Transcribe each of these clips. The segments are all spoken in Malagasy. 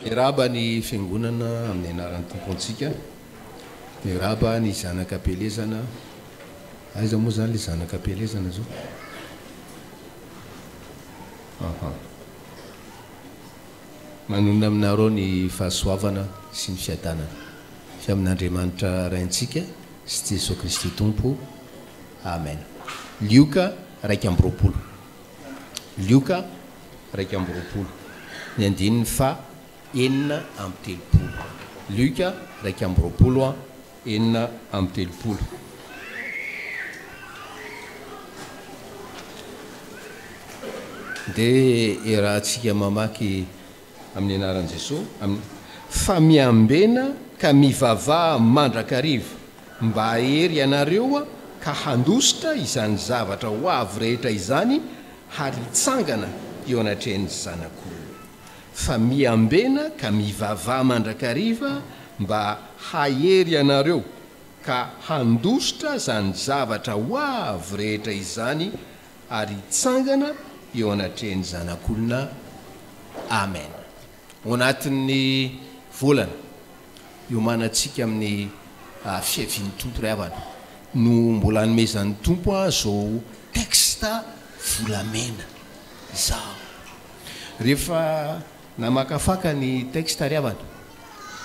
Miraba ny fiangonana amin'ny anaran'ny tompontsika. Miraba ny zanaka am-pielezana. Aiza moa zany le zanaka am-pielezana zao? Manonona aminareo ny fahasoavana sy ny fiadanana fi amin'Andriamanitra raintsika sy Jesosy Kristy Tompo. Amen. Lioka 1:20. Lioka 1:20. Ny andininy fa 4:30. Lioka 1:20 4:30. Dia rahantsika mamaky amin'ny anaran'i Jesosy fa miambena ka mivavaha mandrakariva mba ahery ianareo ka handositra izany zavatra ho avy rehetra izany ary hitsangana eo anatrehan'ny zanak'olona. Fa miambena ka mivavaha mandrakariva mba hahery ianareo ka handositra izany zavatra ho avy rehetra izany ary hitsangana eo anatrehan'ny zanak'olona. Amen. Ao anatin'ny volana iomanantsika amin'ny fiavian'ny tompo ry havana no mbola nomezan'ny tompo zao texta volamena izao. Rehefa namakafaka ny texta ry havana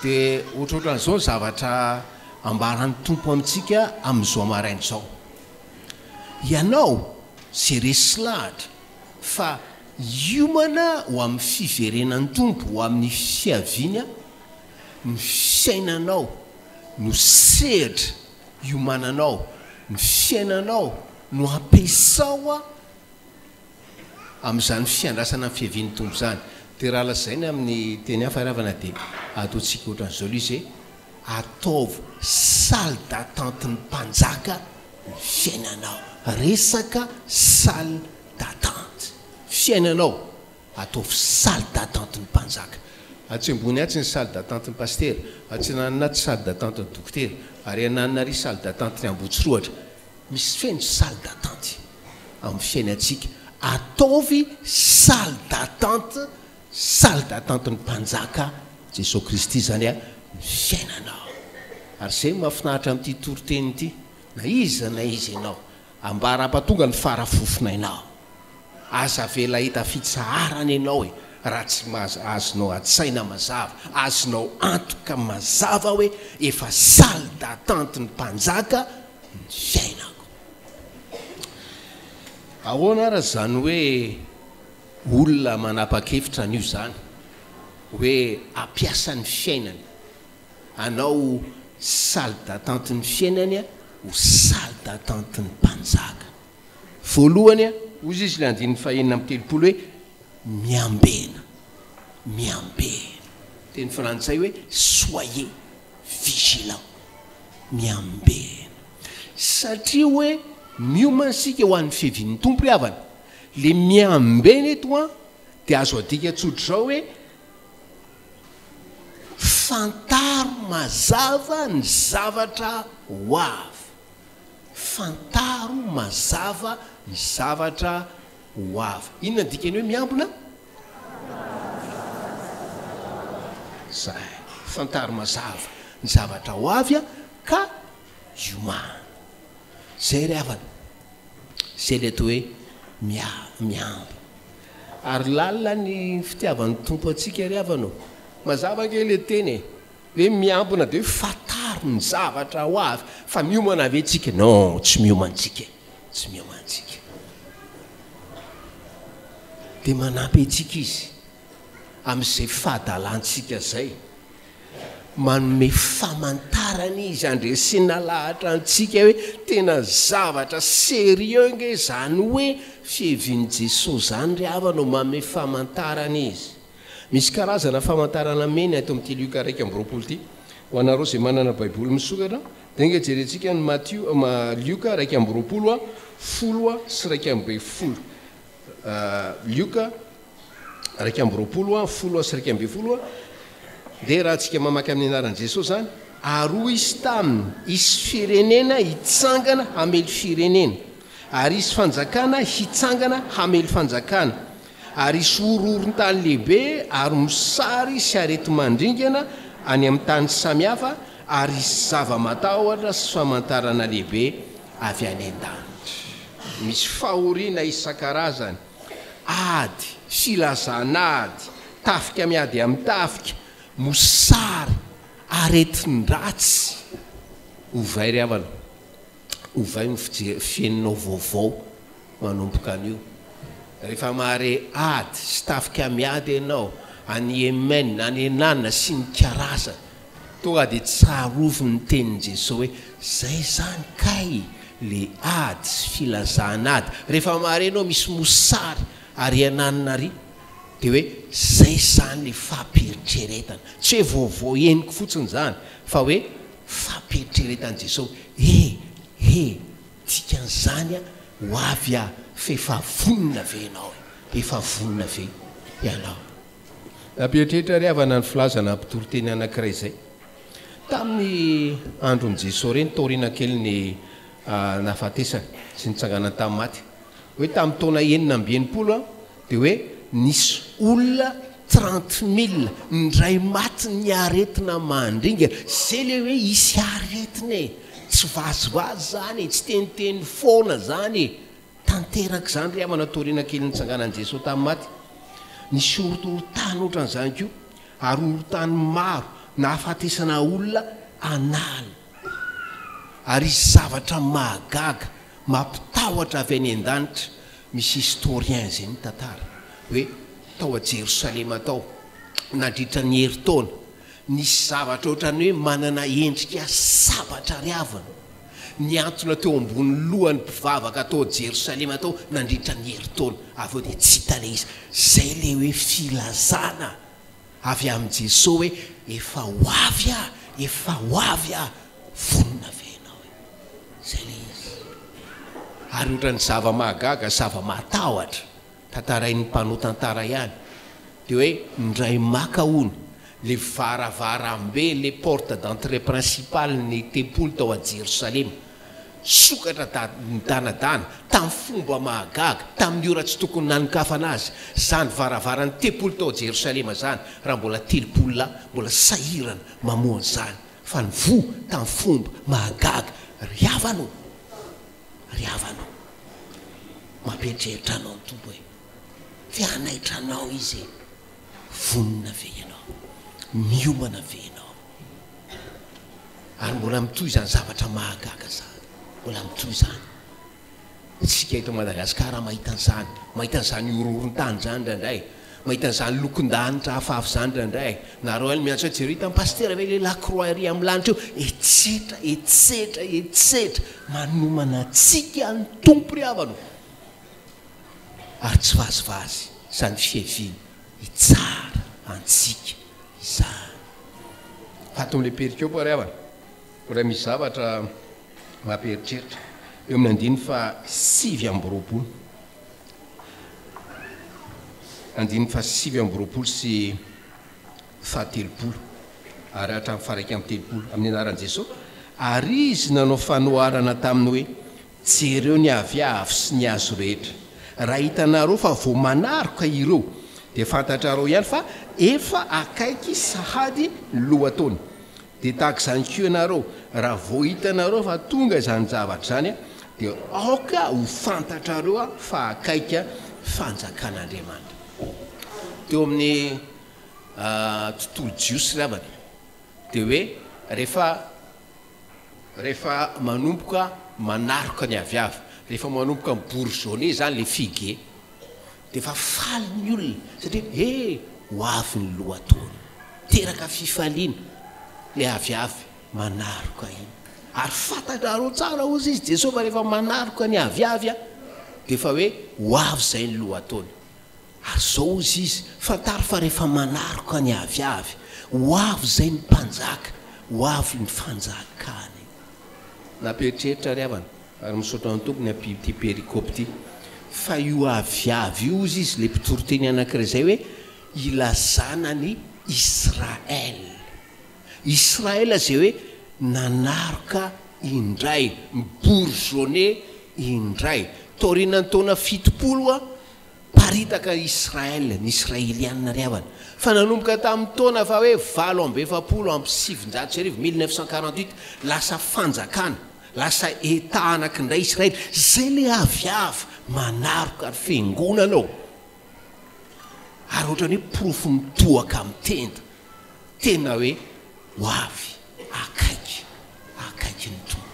dia ohatrohatran'izao zavatra ambaran'ny tompo amintsika amin'izao maraina izao. Ianao zay resy lahatra fa iomana ho amin'ny fiverenan'ny tompo, ho amin'ny fiaviana, ny fiainanao no sehatra iomananao, ny fiainanao no ampiasao amin'izany fiandrasana ny fiavian'ny tompo zany. Dia raha lazainy amin'ny teny hafa ry havana dia ataontsika ohatran'izao izy hoe ataovy salle d'attente ny mpanjaka ny fiainanao. Resaka salle d'attente. Fiainanao ataovy salle d'attente ny mpanjaka. Atsy ambony atsy ny salle d'attente ny pastera, atsy ananina atsy salle d'attente ny dokotera, ary ananina ry salle d'attente ny Ambohitsirohatra. Misy feno salle d'attente amin'ny fiainantsika. Ataovy salle d'attente ny mpanjaka Jesosy Kristy zany ny fiainanao. Ary zay mahafinaritra amin'ity toriteny ity, na izy ianao ambara-patonga ny farafofonainao. Aza vela hita fitsaharana ianao raha tsy azonao atsaina mazava, azonao antoka mazava hoe efa salle d'attente ny mpanjaka ny fiainako. Ahoana raha zany hoe olona manapa-kevitra an'io zany hoe ampiasa ny fiainany, anao salle d'attente ny fiainany ho salle d'attente ny mpanjaka. Voalohany ozy izy le andininy fa 4:30 hoe miambena. Teny frantsay hoe soyez vigilant. Miambena. Satria hoe miomansika ho an'ny fiavian'ny tompo ry havana. Le miambena eto dia azo adika tsotra zao hoe fantaro mazava ny zavatra ho avy. Fantaro mazava ny zavatra ho avy. Inona ny dikany hoe miambina? Zay, fantaro mazava ny zavatra ho avy ka iomana. Zay ry havana. Zay le atao hoe miambo. Ary lalina ny fitiavan'ny tompo antsika ry havanao. Mazava kely le teny hoe miambina dia hoe fantaro ny zavatra ho avy. Fa miomana ave tsika? Non, tsy miomantsika. Tsy miomantsika. Dia manampy antsika izy amin'izay fahadalantsika zay, manome famantarana izy, andresina lahatra antsika hoe tena zavatra sérieux nge zany hoe fiavian'i Jesosy zany ry havana, manome famantarana izy. Misy karazana famantarana meny ato amin'ity Lioka 1:20 ity. Ho anareo zay manana baiboly misokatra dia inga jerentsika ny Lioka 1:20 10 sy 1:20. Lioka 1:20 10 sy 1:20. Dia raha antsika mamaky amin'ny anaran'i Jesosy zany, aroa izy taminy, isy firenena hitsangana hamely firenena, ary isy fanjakana hitsangana hamely fanjakana, ary sororontany lehibe ary mosary sy arety mandringana any amin'ny tany samihafa ary zava-matahotra sy famantarana lehibe avy any an-danitra. Misy fahoriana isan-karazany, ady, filazana ady, tafika miady amin'ny tafika, mosary, aretin-dratsy. Ovay ry havana, ovay fienina vaovao manomboka an'io. Rehefa mahare ady sy tafika miady ianao any Yemen, any Enana sy ny karaza, tonga dia tsarovy ny tenin' Jesosy hoe zay zany kay le ady sy filazana ady. Rehefa mahare anao misy mosary ary ananina ry dia hoe zay zany le fampieritreretana, tsy hoe vaovao henoko fotsiny zany fa hoe fampieritreretan' Jesosy. Dikan'izany ho avy fefa vonina ve ianao, efa vonina ve ianao. Nampieritreritra ry havana ny filazana mpitoroteny anankiray zay tamin'ny andron' Jesosy reny, taoriana kely ny nahafatesana sy nitsanganany tamin'ny maty, hoe tamin'ny taona 980 dia hoe nisy olona 30 000 ndray maty ny aretina mandringa. Zay le hoe isy aretina e, tsy vazivazy zany e, tsy teniteny foana zany e, tanteraka zany ry havana taoriana kely nitsanganan'i Jesosy tamin'ny maty. Nisy orotorotany ohatran'izany koa, ary orotany maro nahafatesana olona anala, ary zavatra mahagaga mampitahotra avy any an-danitra. Misy historien zay mitantara hoe tao a Jerosalema tao nandritra ny herintaona, nisy zavatra ohatrany hoe manana endrika sabatra ry havana niantona teo ambony lohany mpivavaka tao a Jerosalema tao nandritra ny herintaona. Avy eo dia tsy hita le izy. Zay le hoe filazana avy amin'i Jesosy hoe efa ho avy vonina ve ianao e, zay le izy. Ary ohatran'ny zava-mahagaga, zava-matahotra tantarain'ny mpanao tantara ihany dia hoe ndray maka hony le varavarambe, le porte d'entrée principale ny tempoly tao a Jerosalema, sokatra midanadana tamin'ny fomba mahagaga, tamin'ny ora tsy tokony nanon-kafa anazy. Zany varavaran'ny tempoly tao a Jerosalema zany raha mbola telopolona mbola sahirana mamoana zany, fa ny vo tamin'ny fomba mahagaga. Ry havanao mampieritreritra anao ny tompo hoe fianaitra anao izy, vonina ve ianao, miomana ve ianao. Ary mbola mitoy zany zavatra mahagaga zany, mbola mitoy zany. Tsika eto Madagasikara mahita an'izany ororon-tany zany ndraindray, mahita an'izany lokon-danitra hafahafa zany ndraindray. Nareo any miantso Jerry tamin'ny pasteur ve le Lacroix ery amin'ny lanitra eo, etsetra manomana antsika ny tompo ry havana, ary tsy vazivazy zany fiaviana hitsara antsika izany. Faton'le perikeo ry havana, raha misy zavatra mamperitreritra eo amin'ny 9:7 sy 7 ary hatramin'ny faraiky amin'ny 30 amin'ny anaran'i Jesosy. Ary izy nanao fanoharana taminy hoe jereo ny aviavy sy ny azo rehetra. Raha hitanareo fa vao manaroka ireo dia fantatrareo ihany fa efa akaiky sahady lohataona. Dia tahaka izany koa ianareo, raha vao hitanareo fa tonga izany zavatra zany dia aoka ho fantatrareo fa akaika fanjakan'Andriamanitra. Teo amin'ny tontolo jiosy ry havana dia hoe rehefa manomboka manaroka ny aviavy, rehefa manomboka bourgeonner zany le figue, dia efa faly ny olona satria ho avy ny lohataona, teraka fifaliana le aviavy manaroka iny. Ary fantatrareo tsara ozy izy Jesosy fa rehefa manaroka ny aviavy dia efa hoe ho avy zay ny lohataona. Ary zao ozy izy fantaro fa rehefa manaroka ny aviavy ho avy zay ny mpanjaka, ho avy ny fanjakany. Namperitreritra ry havana ary misaotra ny tompony ty perikopy ty fa io aviavy io izy le mpitoroteny anankiray zay hoe ilazana ny Israel zay hoe nanaroka indray, bourgeonner indray. Taoriana ny taona 70 naparitaka Israel ny israelianina ry havana fa nanomboka tamin'ny taona fa hoe 1948 lasa fanjakana lasa eta anakindray Israely zay le aviava manaroka fiangonanao ary ohatrany hoe profo mitohaka amin'ny tenda tena hoe hoavy akaiky ny tompo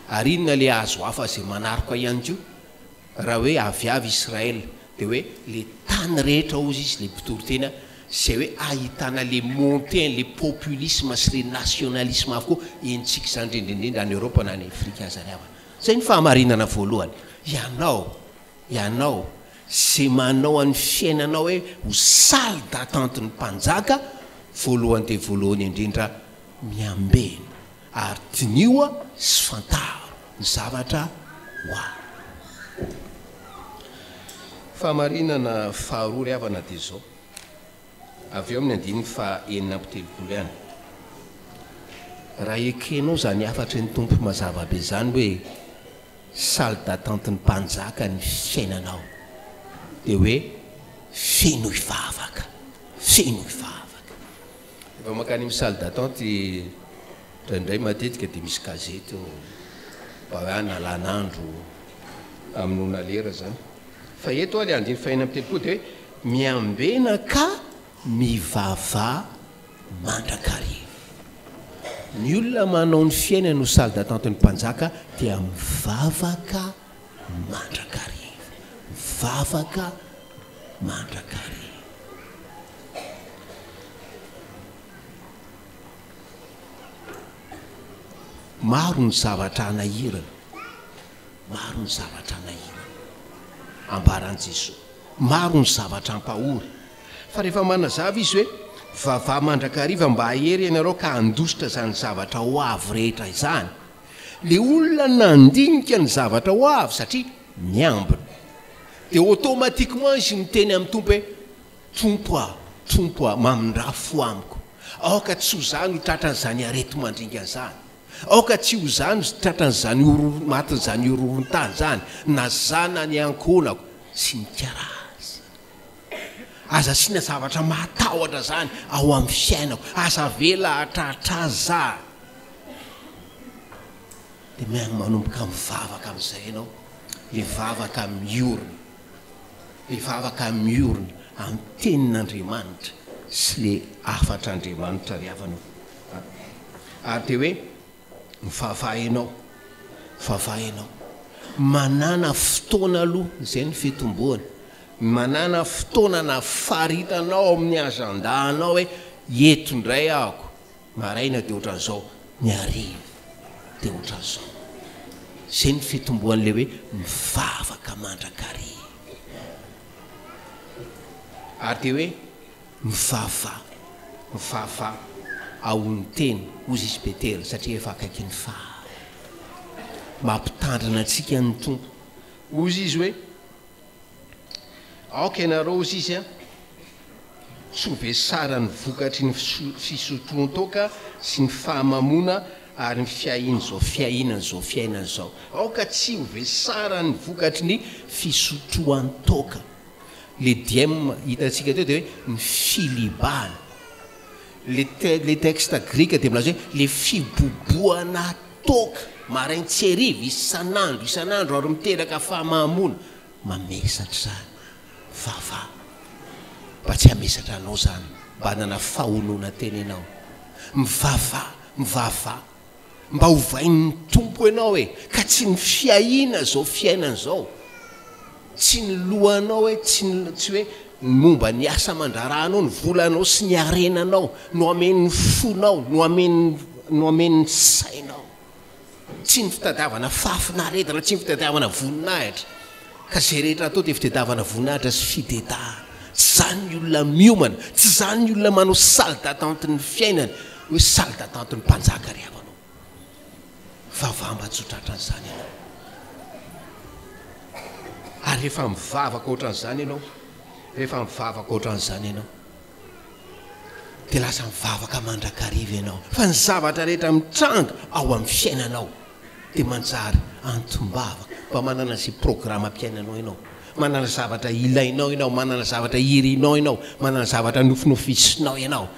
ary inona le azo hafa zay manaroka ihany ko raha hoe aviavy Israel dia hoe le tany rehetra ozy izy le mpitorotena zay hoe ahitana le montaine le populisme sy le nationalisme avokoa entsika zany indrindrindrindra any Europa na any Afrika aza ry havana zay ny fahamarinana voalohany ianao zay manao any fiainanao hoe ho salle d'attente ny mpanjaka voalohany dia voalohany indrindra miambena ary tinioa sy fantaro ny zavatra fahamarinana faharoa ry havana dia zao avy eo amin'ny andiny fa enina ambitelopolo ihany raha ekenao zany afatra ny tompo mazava be zany hoe salle d'attente ny mpanjaka ny fiainanao dia hoe feno hivavaka efa makany amin'ny salle d'attente indraindray matetika dia misy gazety mba hoe analan'andro amin'ona lera zany fa eto a le andiny fa enina ambitelopolo dia hoe miambena ka mivava mandrakariva ny olona manao ny fiainany no salle d'attente ny mpanjaka dia mivavaka mandrakariva maro ny zavatra anahirana ambaran Jesosy maro ny zavatra ampahory fa rehefa manazava izy hoe vava mandrakariva mba ahery ianareo ka andositra zany zavatra ho avy rehetra izany le olona nandinika ny zavatra ho avy satria miambina dia automatikement izy miteny amin'ny tompo hoe tompo a mamindrafo amiko aoka tsy ho zany ho tratran'izany arety mandringa zany aoka tsy ho zany tratran'izany matin'izany ororon-tany zany na zana ny ankonako sy ny karaza aza sina zavatra matahotra zany ao amin'ny fiainako aza vela atratra za dia miagny manomboka mivavaka amin'izay ianao le vavaka miorona amin'ny tenin'Andriamanitra sy le afatr'Andriamanitra ry havanao ary dia hoe mivavaha ianao manana fotoana aloha zay ny fitomboana manana fotoana na faritanao amin'ny agendanao hoe eto indray ahako maraina dia ohatran'izao miariva dia ohatran'izao zay ny fitomboan'le hoe mivavaka mandrakariva ary dia hoe mivava ao ny teny ozy izy petera satria efa akaiky ny mampitandrina antsika ny tompo ozy izy hoe aoka ianareo ozy izy a tsy ho vesara ny vokatry ny fisotroan-toaka sy ny fahamamona ary ny fiainana zao aoka tsy ho vesara ny vokatry ny fisotroan-toaka le dième hitantsika teo dia hoe ny filibana le texte grika dia milaza hoe le fiboboana toaka marainy tsy hariva isan'andro ary miteraka fahamamona mamesatra zany vava mba tsy hamesatra anao zany mba hanana fahonona teny ianao mivava mba hovain'ny tompo ianao hoe ka tsy ny fiaina zao fiainana zao tsy ny lohanao hoe tsy hoe momba ny asa mandraranao ny volanao sy ny arenanao no amen'ny fonao no amen'ny sainao tsy ny fitadiavana fafinaretana tsy ny fitadiavana voninahitra ka zay rehetra atao dia fitadiavana voninahitra sy fidedahana tsy zany ny olona miomana tsy zany ny olona manao salle d'attente ny fiainany hoe salle d'attente ny mpanjaka ry havanao vavamba tsotratran'izany ianao ary rehefa mivavaka ohatran'izany ianao dia lasa mivavaka mandrakariva ianao fa ny zavatra rehetra mitranga ao amin'ny fiainanao dia manjary antombavaka mba manana zay programme ampiainanao ianao manana zavatra ilainao ianao manana zavatra irinao ianao manana zavatra nofinofisinao ianao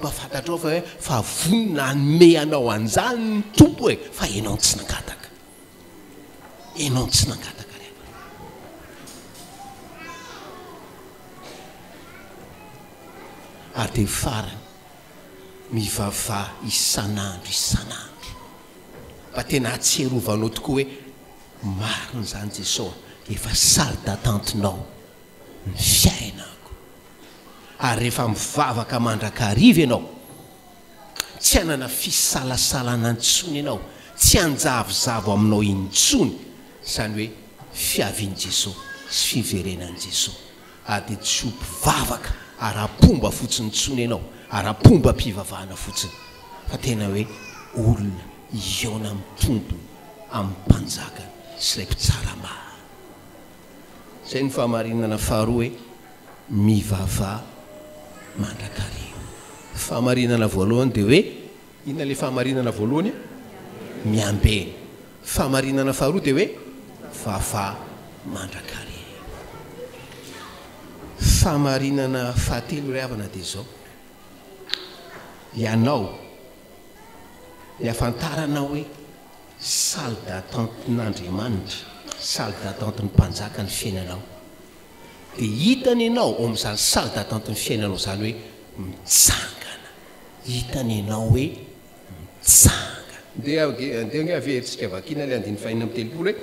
mba fantatrao fa hoe fa vonina anome anao an'izany ny tompo hoe fa ianao tsy nangataka ianao tsy nangataka rehefa ary dia farany mivavah isan'andro isan'andro mba tena atserovanao tokoa hoe marina zany Jesosy efa salle d'attente-nao ny fiainako ary rehefa mivavaka mandrakariva ianao tsy hanana fisalasalana antsony ianao tsy hanjavozavo aminao intsony zany hoe fiavian'i Jesosy sy fiverenan'i Jesosy ary dia tsy ho mpivavaka ara-pomba fotsiny ntsony ianao ara-pomba mpivavahana fotsiny fa tena hoe olona iona mitompo amin'ny mpanjaka sy ilay mpitsara ma zay ny fahamarinana faharoa hoe mivavah mandrakariva fahamarinana voalohany dia hoe inona ilay fahamarinana voalohany miambeny fahamarinana faharoa dia hoe vavah mandrakariva fahamarinana fahatelo ray havana dia zao ianao iafantarana hoe salle d'attente-n'Andriamanitra salle d'attente ny mpanjaka ny fiainanao dia hitany ianao ao amin'izany salle d'attente ny fiainanao zany hoe mitsangana hitany ianao hoe mitsangana ndeha averitsika vakina ilay andiny fahinina amin'ny telopolo hoe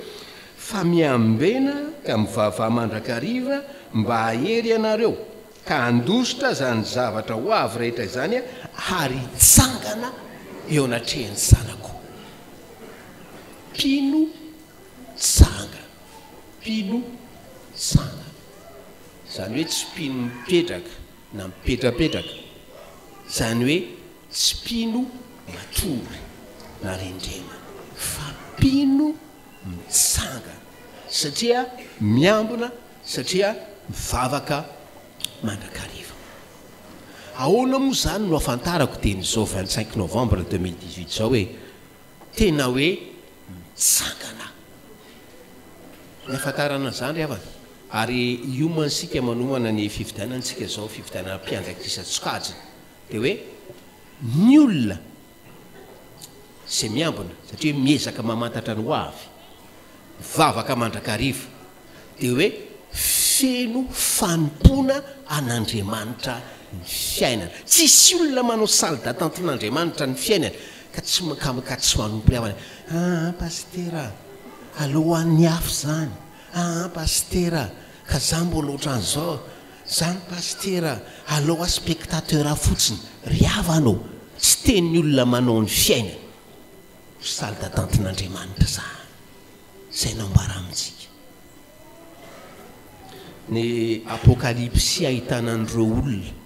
fa miambena ka mivavah mandrakariva mba ahery ianareo ka andositra zany zavatra ho avy rehetra izany ary hitsangana eo anatrehany zanako pino tsanga pino tsanga zany hoe tsy pino mipetraka na mipetrapetraka zany hoe tsy pino matory na rendrena fa pino mitsanga satria miambona satria mivavaka mandrakariva ahoana moa zany no afantarako tenyzao 25 novembre 2018 zao hoe tena hoe mitsangana ny afantarana zany ry havana ary iomansika manomana ny fividianantsika zao fividianana mpiandra Krista tsokajy dia hoe ny olona zay miambona satria miezaka mamantatra ny ho avy mivavaka mandrakariva dia hoe feno fanompona an'Andriamanitra ny fiainana tsisy olona manao salle d'attente-n'Andriamanitra ny fiainana ka tsy manompo ry havana pastera alohan'ny afo zany pastera ka za mbola ohatran'izao zany pastera aloha spectateur fotsiny ry havanao tsy teny olona manao ny fiainana salle d'attente-n'Andriamanitra zany zay nambara amintsika ny apokalypsy ahitana an'ireo olona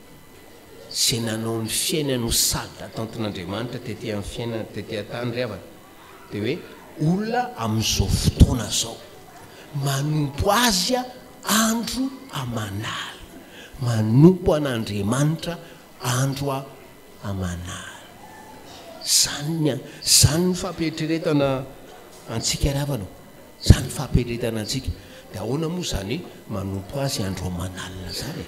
zay nanao ny fiainana ho salle d'attente-n'Andriamanitra tetỳ amin'ny fiainana tetỳ an-tany ry havana dia hoe olona amin'izao fotoana zao manompo azy andro amanala manompo an'Andriamanitra andro amanala zany ny fampieritreretana antsika ry havanao zany ny fampieritreretana antsika dia ahoana moa zany manompo azy andro amanalina zany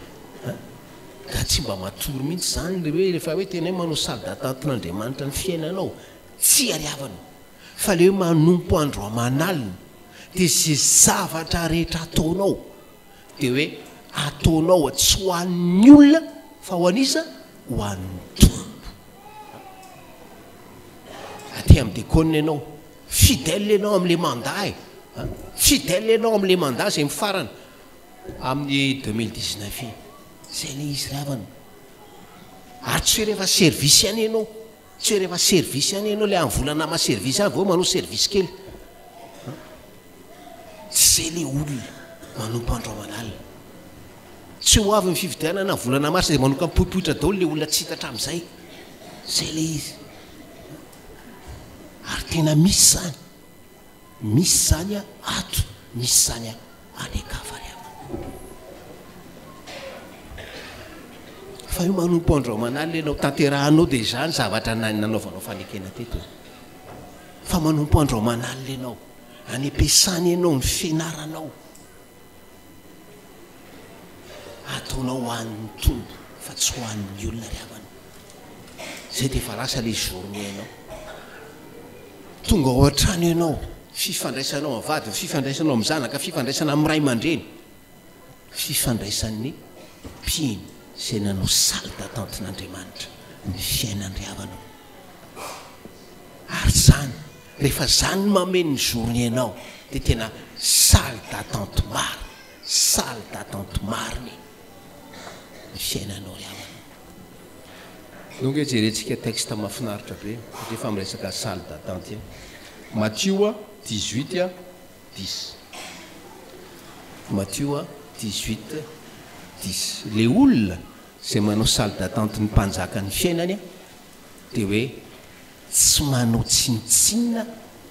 ka tsy mba matory mihitsy zany le hoe rehefa hoe tena hoe manao salle d'attente-n'Andriamanitra ny fiainanao tsy ary havana fa le hoe manompo andro amanalina dia zay zavatra rehetra ataonao dia hoe ataonao tsy ho an'ny olona fa ho anisa ho an'ny tompo aty amin'ny dekona ianao fidèle ianao amin'le mandat fidèle ianao amin'le mandat zay mifarana amin'ny 2019 zay le izy ry havana ary tsy hoe rehefa service ihany ianao tsy hoe rehefa service ihany ianao le amin'ny volana ma-service any vao manao service kely tsy zay le olona manompo andro amanalina tsy ho avy ny fividianana volana mars dia manoka mipoipoitra daolo le olona tsy hitatra amin'izay zay le izy ary tena misy zany ato misy zany anekavary fa io manompo andro amanalina ianao tanterahanao deja ny zavatra nanaovanao fanekena teto fa manompo andro amanalina ianao any am-piasana ianao ny fianaranao ataonao hoan'ny tombo fa tsy hoan'ny olona ry havana zay de efa lasa le journée ianao tonga ao an-trano ianao fifandraisanao amin'ny vady fifandraisanao amin'ny zanaka fifandraisana amin'ny ray aman-dreny fifandraisan'ny mpino zay nanao saly d'atenten'Andriamanitra ny fiainany ry havanao ary zany rehefa zany mameno ny journée ianao de tena saly d'attente maro saly d'attente mariny ny fiainanao ry havanao donc jerentsika texte mahafinaritra be rehefa miresaka saly d'attente Matthieu 18 10 Matthieu 18 10 le olona zay manao saly d'attente ny mpanjaka ny fiainany de hoe tsy manao tsinitsinina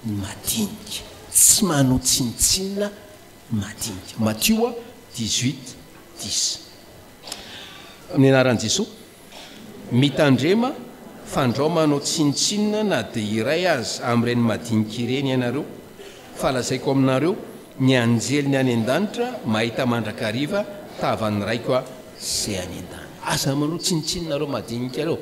ny madinika tsy manao tsinitsinina ny madinika Matthieu 18 10 amin'ny anaran'i Jesosy mitandrema fandrao manao tsinitsinina na de iray azy amin'ireny madinika ireny ianareo fa lazaiko aminareo ny anjely ny any an-danitra mahita mandrakariva tavan'ny raiko a zay any an-danitra asa manao tsinitsinina reo madinika reo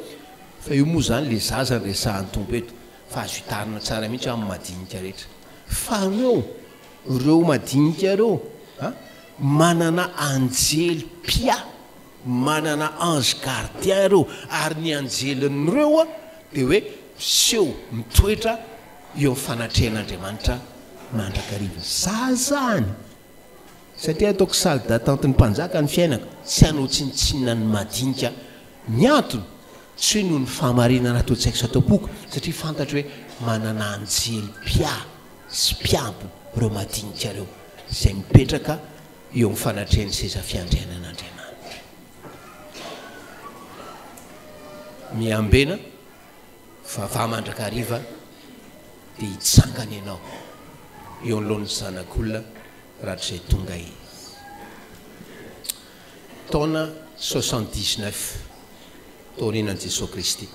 fa io moa zany le zaza ny resahan'ny tompo eto fa azo hitarina tsara mihitsy amin'ny madinika rehetra fa reo madinika reo manana anjely pia manana ange gardien reo ary ny anjelin'ireo a de hoe seho mitoetra eo amin'ny fanatrehan'Andriamanitra mandrakariva zazany satria ataoko saly d'attente ny mpanjaka ny fiainako tsy hanao tsinitsinina ny madinika ny antony tsy hoe noho ny fahamarinana ataotsaiko sy atao-poko satria fantatra hoe manana anjely pia sy mpiampo reo madinika reo zay mipetraka eo amin'ny fanatrehany seza fiandrianan'Andriamanitra miambena fa vahamandrakariva de hitsangana ianao eo an'lohan'ny zanak'olona rahatrizay tonga izy taona 79 taoninan'i Jesosy Kristy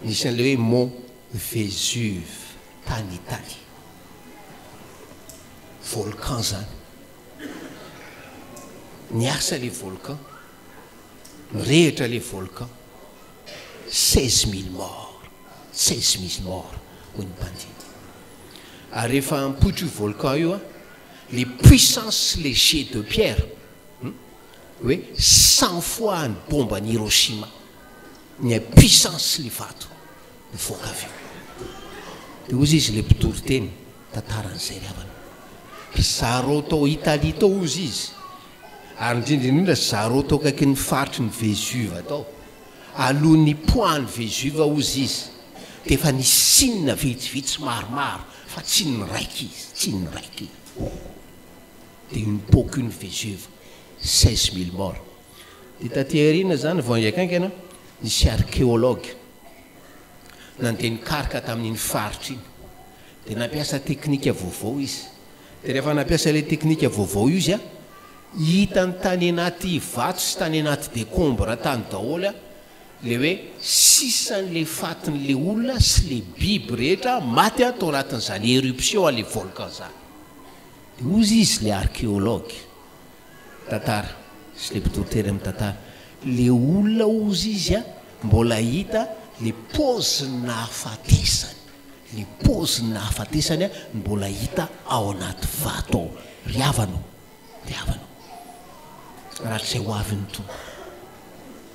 nisy an'le hoe mont Vésuve tany Italie volcan zany niasa le volcan mirehitra le volcan 16 000 morts 16 000 morts ho ny mpandidy ary rehefa mipoitra io volcan io a les puissances les jets de pierre hoe 100 fois ny bombe any Hiroshima ny puissance le vato mivoaka avy eo de ozy izy le mpitory teny tantaran'izay ry havana zareo tao Italie tao ozy izy ary indrindrindrindra zareo tao kaiky ny faritry ny Vésuve tao alohan'ny poids ny Vésuve ozy izy de efa ny sinina vitsivitsy maromaro fa tsy ny raiky izy tsy ny raiky de nipoky ny Vésuve 16 000 morts de taty aoriana zany vao iaikaikana nisy archéologue nandeha nikarika tamin'iny faritra iny de nampiasa teknika vaovao izy de rehefa nampiasa le teknika vaovao izy a hitany tany anaty vato sy tany anaty décombre tany daholo a le hoe sisan'le fatin'le olona sy le biby rehetra maty a tao anatin'izany éruption a le volcan zany de ozy izy le archéologue tantara sy le mpitoriteny amin'ny tantara le olona ozy izy a mbola hita le paoziny nahafatesany le paoziny nahafatesany a mbola hita ao anaty vato ao ry havanao de havanao rahatr'izay ho avy ny tompo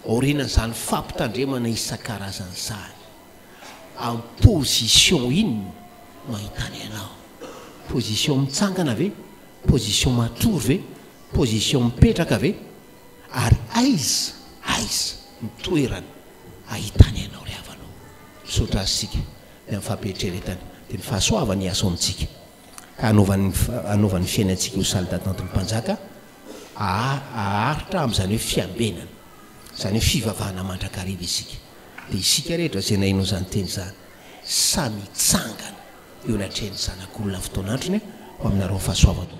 aorinan' zany fampitandremana isan-karazany zany en position iny no ahitany ianao position mitsangana ve position matory ve position mipetraka ve ary aiza mitoerana ahitany ianao ry havanao misaotra azysika de amin'ny fampietreretany de ny fahasoavany aso amintsika ka anaovan'ny fiainantsika io saly d'attente ny mpanjaka aharitra amin'izany hoe fiambenana zany hoe fivavahana mandrakariva isika de isika rehetra zay nainao zany teny zany samy tsangana eo anatrehany zanak'olona fotoan'androny ho aminareo fahasoavana